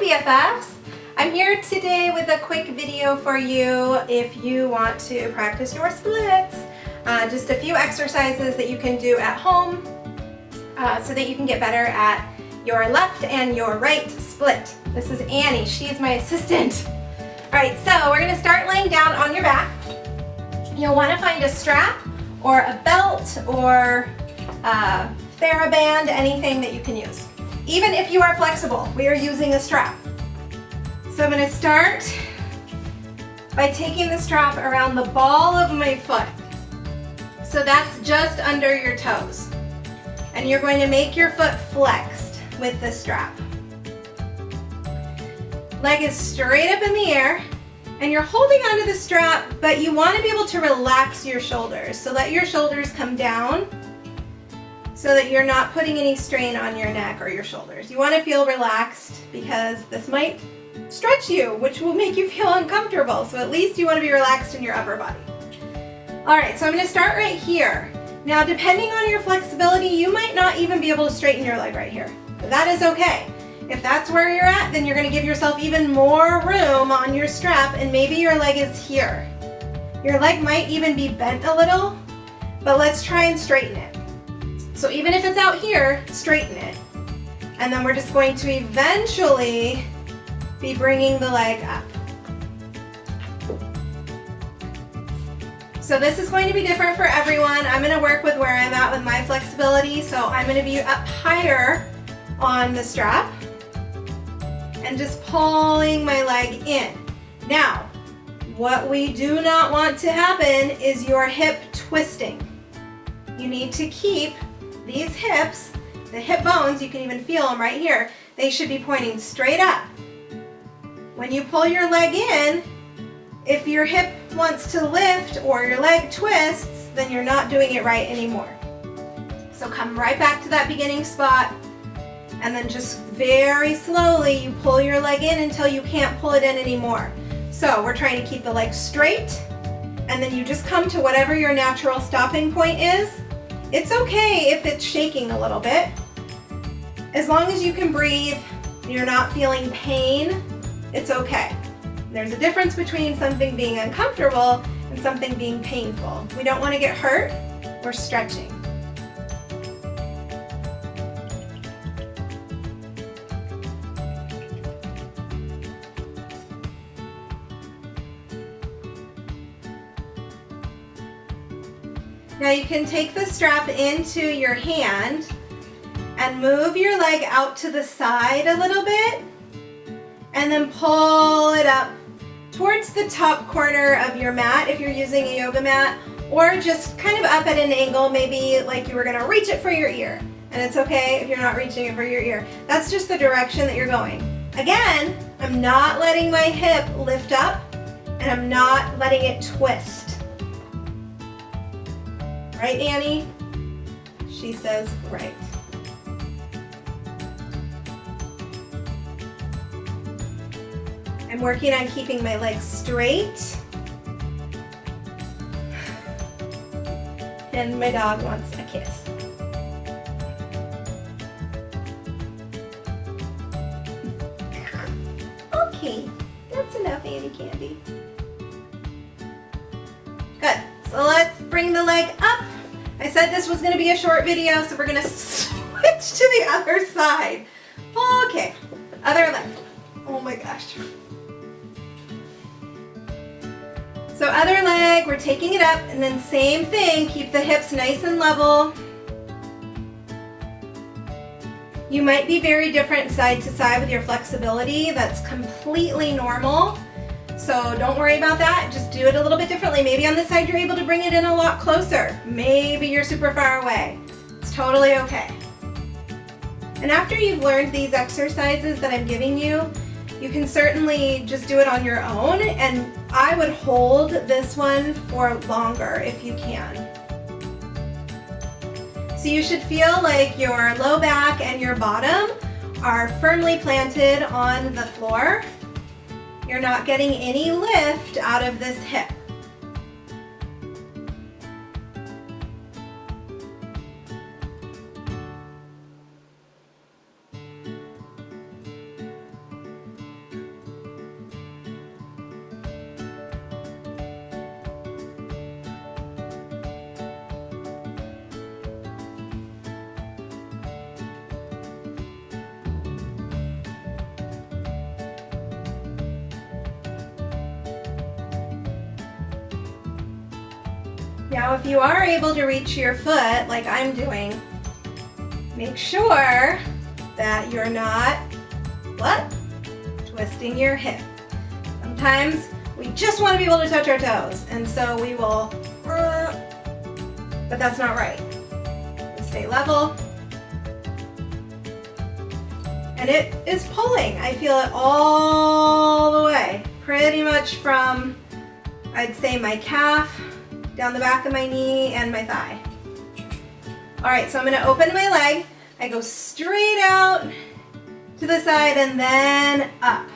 BFFs! I'm here today with a quick video for you if you want to practice your splits. Just a few exercises that you can do at home so that you can get better at your left and your right split. This is Annie, she's my assistant. Alright, so we're going to start laying down on your back. You'll want to find a strap or a belt or a TheraBand, anything that you can use. Even if you are flexible, we are using a strap. So I'm going to start by taking the strap around the ball of my foot. So that's just under your toes. And you're going to make your foot flexed with the strap. Leg is straight up in the air, and you're holding onto the strap, but you want to be able to relax your shoulders. So let your shoulders come down so that you're not putting any strain on your neck or your shoulders. You want to feel relaxed because this might stretch you, which will make you feel uncomfortable. So at least you want to be relaxed in your upper body. All right, so I'm going to start right here. Now, depending on your flexibility, you might not even be able to straighten your leg right here, but that is okay. If that's where you're at, then you're going to give yourself even more room on your strap, and maybe your leg is here. Your leg might even be bent a little, but let's try and straighten it. So even if it's out here, straighten it. And then we're just going to eventually be bringing the leg up. So this is going to be different for everyone. I'm going to work with where I'm at with my flexibility. So I'm going to be up higher on the strap and just pulling my leg in. Now, what we do not want to happen is your hip twisting. You need to keep these hips, the hip bones, you can even feel them right here, they should be pointing straight up. When you pull your leg in, if your hip wants to lift or your leg twists, then you're not doing it right anymore. So come right back to that beginning spot, and then just very slowly you pull your leg in until you can't pull it in anymore. So we're trying to keep the leg straight, and then you just come to whatever your natural stopping point is. It's okay if it's shaking a little bit. As long as you can breathe, you're not feeling pain, it's okay. There's a difference between something being uncomfortable and something being painful. We don't want to get hurt, we're stretching. Now you can take the strap into your hand and move your leg out to the side a little bit and then pull it up towards the top corner of your mat if you're using a yoga mat, or just kind of up at an angle, maybe like you were going to reach it for your ear. And it's okay if you're not reaching it for your ear. That's just the direction that you're going. Again, I'm not letting my hip lift up and I'm not letting it twist. Right, Annie? She says right. I'm working on keeping my legs straight. And my dog wants a kiss. Okay, that's enough, Annie Candy. Good. So let's bring the leg up. I said this was going to be a short video, so we're going to switch to the other side. Okay, other leg. Oh my gosh. So other leg, we're taking it up, and then same thing, keep the hips nice and level. You might be very different side to side with your flexibility. That's completely normal. So don't worry about that, just do it a little bit differently. Maybe on this side you're able to bring it in a lot closer. Maybe you're super far away. It's totally okay. And after you've learned these exercises that I'm giving you, you can certainly just do it on your own, and I would hold this one for longer if you can. So you should feel like your low back and your bottom are firmly planted on the floor. You're not getting any lift out of this hip. Now, if you are able to reach your foot like I'm doing, make sure that you're not, what? Twisting your hip. Sometimes we just want to be able to touch our toes, and so we will, but that's not right. We stay level. And it is pulling. I feel it all the way, pretty much from, I'd say, my calf, down the back of my knee, and my thigh. All right, so I'm gonna open my leg. I go straight out to the side and then up.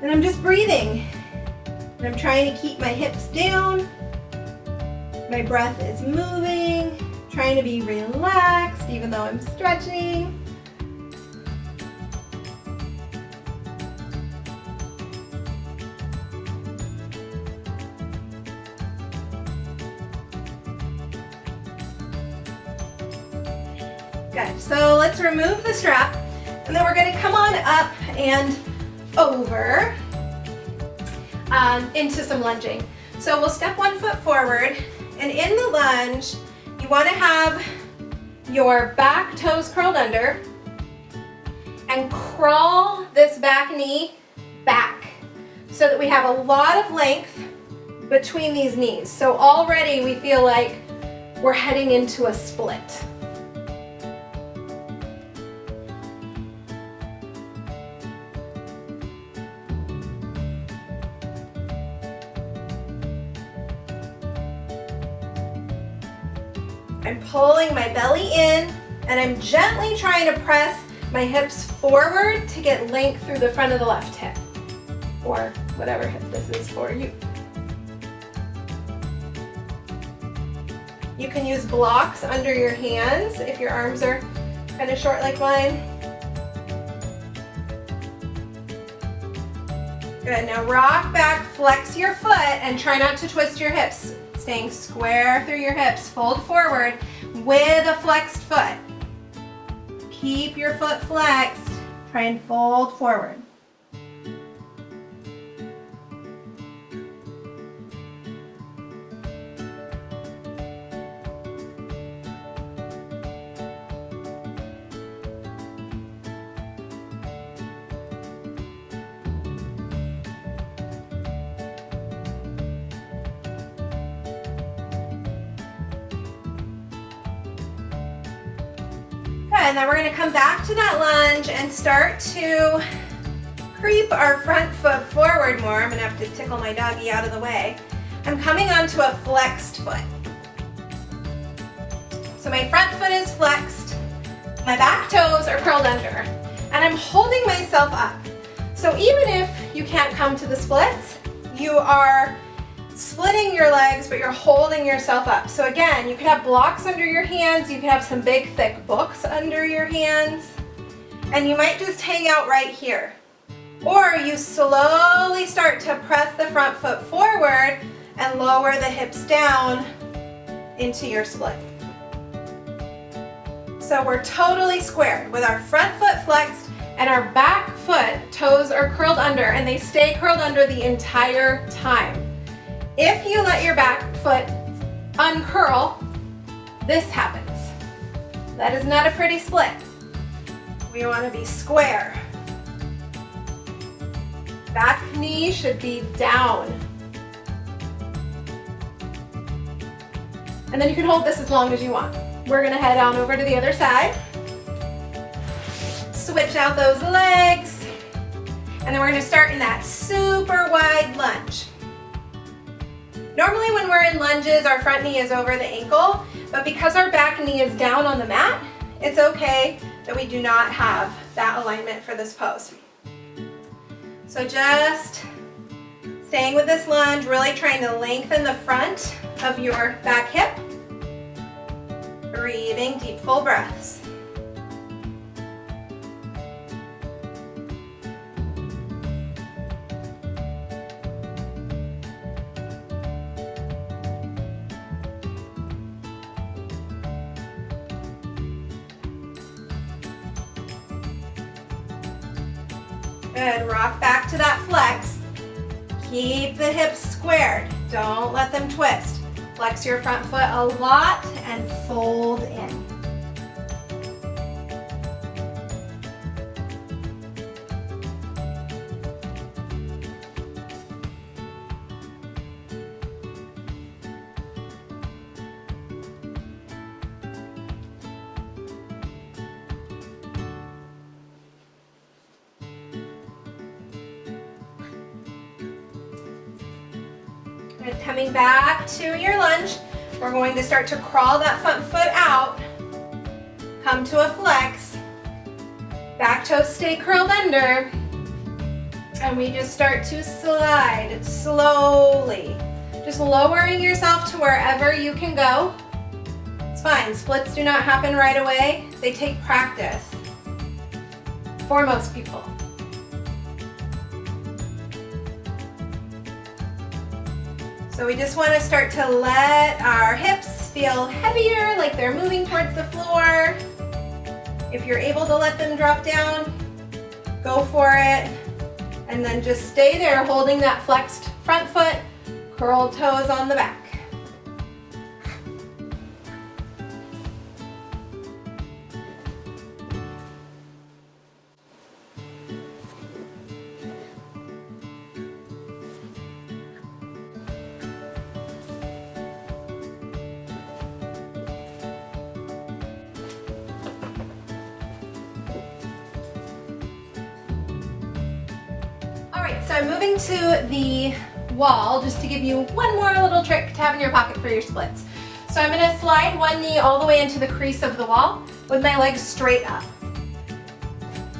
And I'm just breathing. And I'm trying to keep my hips down. My breath is moving. Trying to be relaxed even though I'm stretching. Good, so let's remove the strap and then we're gonna come on up and over into some lunging. So we'll step 1 foot forward, and in the lunge, you want to have your back toes curled under and crawl this back knee back so that we have a lot of length between these knees. So already we feel like we're heading into a split. I'm pulling my belly in and I'm gently trying to press my hips forward to get length through the front of the left hip, or whatever hip this is for you. You can use blocks under your hands if your arms are kind of short like mine. Good, now rock back, flex your foot, and try not to twist your hips. Staying square through your hips, fold forward with a flexed foot. Keep your foot flexed, try and fold forward. And then we're going to come back to that lunge and start to creep our front foot forward more. I'm going to have to tickle my doggy out of the way. I'm coming onto a flexed foot. So my front foot is flexed, my back toes are curled under, and I'm holding myself up. So even if you can't come to the splits, you are splitting your legs, but you're holding yourself up. So again, you could have blocks under your hands, you could have some big thick books under your hands, and you might just hang out right here. Or you slowly start to press the front foot forward and lower the hips down into your split. So we're totally squared with our front foot flexed and our back foot toes are curled under, and they stay curled under the entire time. If you let your back foot uncurl, this happens. That is not a pretty split. We want to be square. Back knee should be down. And then you can hold this as long as you want. We're going to head on over to the other side. Switch out those legs. And then we're going to start in that super wide lunge. Normally when we're in lunges, our front knee is over the ankle, but because our back knee is down on the mat, it's okay that we do not have that alignment for this pose. So just staying with this lunge, really trying to lengthen the front of your back hip. Breathing deep, full breaths. Good, rock back to that flex. Keep the hips squared. Don't let them twist. Flex your front foot a lot and fold in. And coming back to your lunge, we're going to start to crawl that front foot out, come to a flex, back toes stay curled under, and we just start to slide slowly, just lowering yourself to wherever you can go. It's fine, splits do not happen right away. They take practice for most people. So we just want to start to let our hips feel heavier, like they're moving towards the floor. If you're able to let them drop down, go for it. And then just stay there holding that flexed front foot, curled toes on the back. So I'm moving to the wall just to give you one more little trick to have in your pocket for your splits. So I'm going to slide one knee all the way into the crease of the wall with my legs straight up.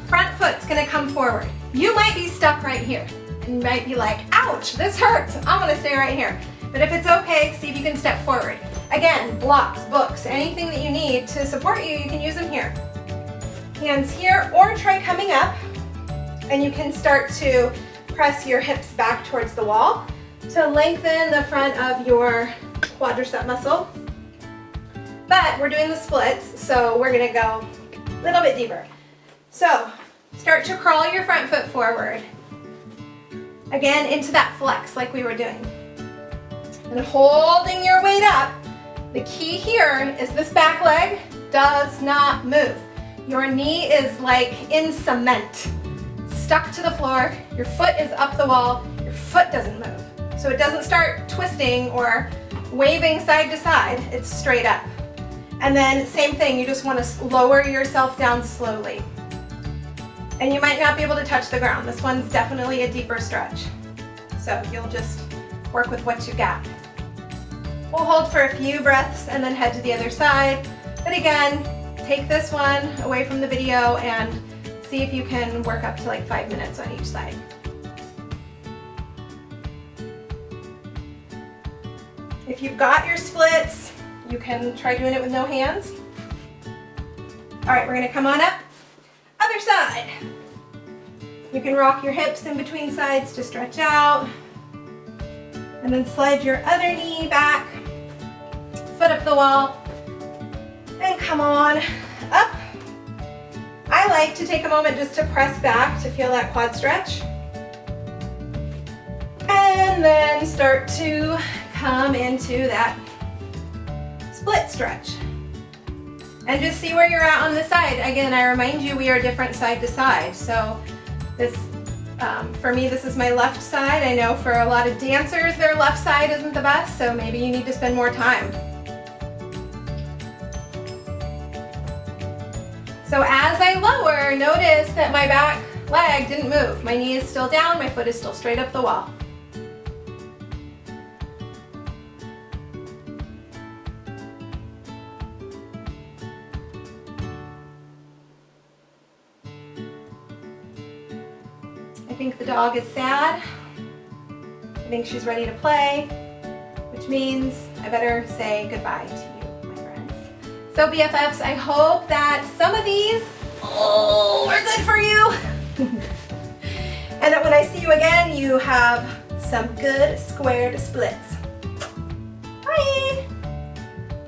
Front foot's going to come forward. You might be stuck right here and you might be like, ouch, this hurts. I'm going to stay right here. But if it's okay, see if you can step forward. Again, blocks, books, anything that you need to support you, you can use them here. Hands here, or try coming up and you can start to press your hips back towards the wall to lengthen the front of your quadricep muscle. But we're doing the splits, so we're gonna go a little bit deeper. So start to crawl your front foot forward. Again, into that flex like we were doing. And holding your weight up, the key here is this back leg does not move. Your knee is like in cement, stuck to the floor, your foot is up the wall, your foot doesn't move. So it doesn't start twisting or waving side to side, it's straight up. And then same thing, you just want to lower yourself down slowly. And you might not be able to touch the ground. This one's definitely a deeper stretch. So you'll just work with what you got. We'll hold for a few breaths and then head to the other side. But again, take this one away from the video and see if you can work up to like 5 minutes on each side. If you've got your splits, you can try doing it with no hands. All right, we're gonna come on up. Other side. You can rock your hips in between sides to stretch out. And then slide your other knee back, foot up the wall, and come on up. I like to take a moment just to press back to feel that quad stretch. And then start to come into that split stretch. And just see where you're at on the side. Again, I remind you we are different side to side. So this, for me, this is my left side. I know for a lot of dancers, their left side isn't the best, so maybe you need to spend more time. So as I lower, notice that my back leg didn't move. My knee is still down, my foot is still straight up the wall. I think the dog is sad. I think she's ready to play, which means I better say goodbye to you, my friends. So BFFs, I hope that some of these, were good for you. And that when I see you again, you have some good squared splits. Bye.